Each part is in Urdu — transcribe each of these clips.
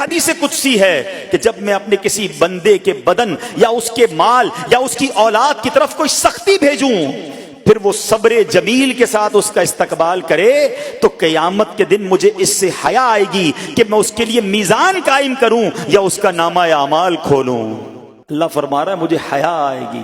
حدیث قدسی ہے کہ جب میں اپنے کسی بندے کے بدن یا اس کے مال یا اس کی اولاد کی طرف کوئی سختی بھیجوں پھر وہ صبر جمیل کے ساتھ اس کا استقبال کرے تو قیامت کے دن مجھے اس سے حیا آئے گی کہ میں اس کے لیے میزان قائم کروں یا اس کا نامہ اعمال کھولوں۔ اللہ فرما رہا ہے مجھے حیا آئے گی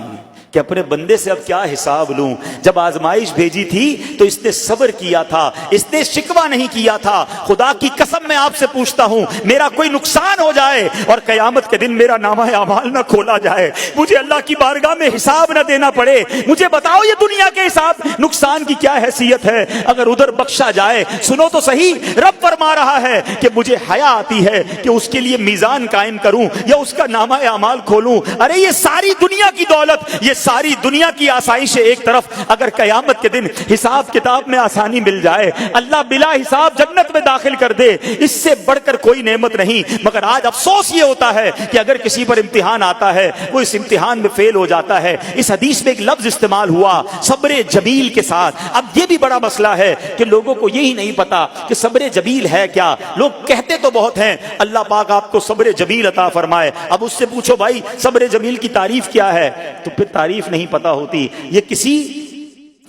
کہ اپنے بندے سے اب کیا حساب لوں۔ جب آزمائش بھیجی تھی تو اس نے صبر کیا تھا، اس نے شکوہ نہیں کیا تھا۔ خدا کی قسم میں آپ سے پوچھتا ہوں میرا کوئی نقصان ہو جائے اور قیامت کے دن میرا نامہ اعمال نہ کھولا جائے، مجھے اللہ کی بارگاہ میں حساب نہ دینا پڑے، مجھے بتاؤ یہ دنیا کے حساب نقصان کی کیا حیثیت ہے؟ اگر ادھر بخشا جائے، سنو تو صحیح، رب فرما رہا ہے کہ مجھے حیا آتی ہے کہ اس کے لیے میزان قائم کروں یا اس کا نامہ اعمال کھولوں۔ ارے یہ ساری دنیا کی دولت، یہ ساری دنیا کی آسائش ایک طرف، اگر قیامت کے دن حساب کتاب میں آسانی مل جائے، اللہ بلا حساب جنت میں داخل کر دے، اس سے بڑھ کر کوئی نعمت نہیں۔ مگر آج افسوس یہ ہوتا ہے کہ اگر کسی پر امتحان آتا ہے، وہ اس امتحان میں فیل ہو جاتا ہے۔ اس حدیث میں ایک لفظ استعمال ہوا صبر جمیل کے ساتھ۔ اب یہ بھی بڑا مسئلہ ہے کہ لوگوں کو یہی نہیں پتا کہ صبر جمیل ہے کیا۔ لوگ کہتے تو بہت ہیں اللہ پاک آپ کو صبر جمیل عطا فرمائے، اب اس سے پوچھو بھائی صبر جمیل کی تعریف کیا ہے، تو پھر تعریف نہیں پتا ہوتی۔ یہ کسی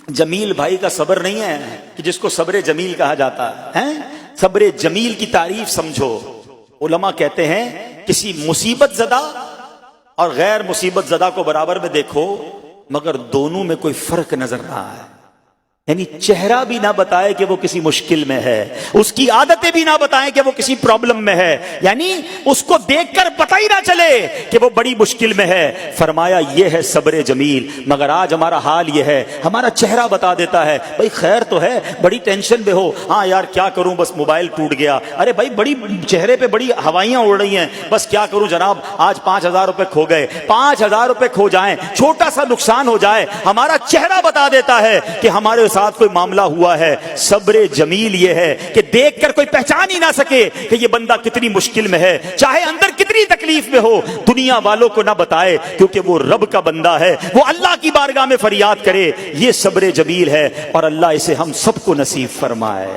جمیل بھائی کا صبر نہیں ہے کہ جس کو صبر جمیل کہا جاتا ہے۔ صبر جمیل کی تعریف سمجھو۔ علماء کہتے ہیں کسی مصیبت زدہ اور غیر مصیبت زدہ کو برابر میں دیکھو مگر دونوں میں کوئی فرق نظر رہا ہے، یعنی چہرہ بھی نہ بتائے کہ وہ کسی مشکل میں ہے، اس کی عادتیں بھی نہ بتائیں کہ وہ کسی پرابلم میں ہے، یعنی اس کو دیکھ کر پتہ ہی نہ چلے کہ وہ بڑی مشکل میں ہے۔ فرمایا یہ ہے صبر جمیل۔ مگر آج ہمارا حال یہ ہے، ہمارا چہرہ بتا دیتا ہے بھائی خیر تو ہے، بڑی ٹینشن میں ہو، ہاں یار کیا کروں بس موبائل ٹوٹ گیا، ارے بھائی بڑی چہرے پہ بڑی ہوائیاں اڑ رہی ہیں، بس کیا کروں جناب آج 5,000 روپے کھو گئے۔ 5,000 روپے کھو جائیں، چھوٹا سا نقصان ہو جائے، ہمارا چہرہ بتا دیتا ہے کہ ہمارے ساتھ کوئی معاملہ ہوا ہے۔ صبر جمیل یہ ہے کہ دیکھ کر کوئی پہچان ہی نہ سکے کہ یہ بندہ کتنی مشکل میں ہے، چاہے اندر کتنی تکلیف میں ہو، دنیا والوں کو نہ بتائے کیونکہ وہ رب کا بندہ ہے، وہ اللہ کی بارگاہ میں فریاد کرے۔ یہ صبر جمیل ہے اور اللہ اسے ہم سب کو نصیب فرمائے۔